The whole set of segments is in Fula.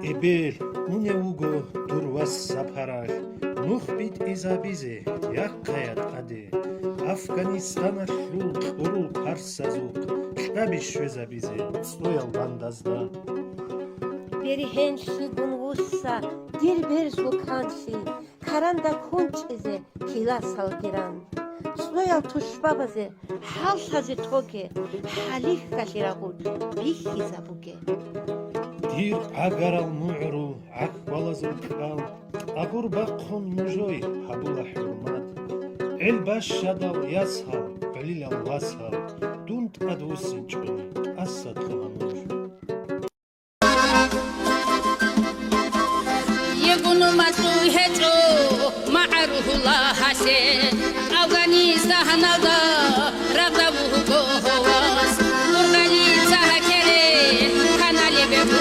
Ebel, mune ugo durvas saparaj, nuhbit izabize, yakkayat ade, Afganistana şlul qurul parsazuk, ştabi şvezabize, stoyal bandazda. Beri henşi gungussa, dirber sulkanşi, karanda kunçeze, kila salgiran. Stoyal tuşbabaze, halsaze toge, halih kaliragut, bihi zabuge. Dir agaral mu'ru, akbalazul kal, agur bakhun mujoy, habula hurmat. El bashadal yashal, qalilal washal, dunt adusin chuni, asad khamuj. Yegunu masu hetro, ma'aruhu la hasen, Afganistan alda, raqabu gowas, organiza hakere, kanali bebu.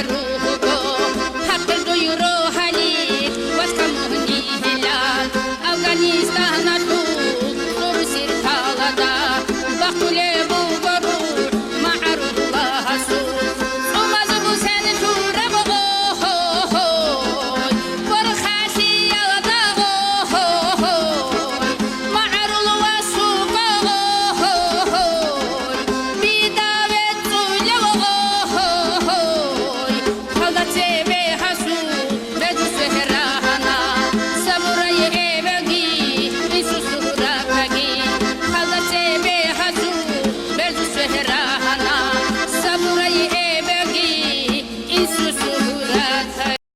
Ruhu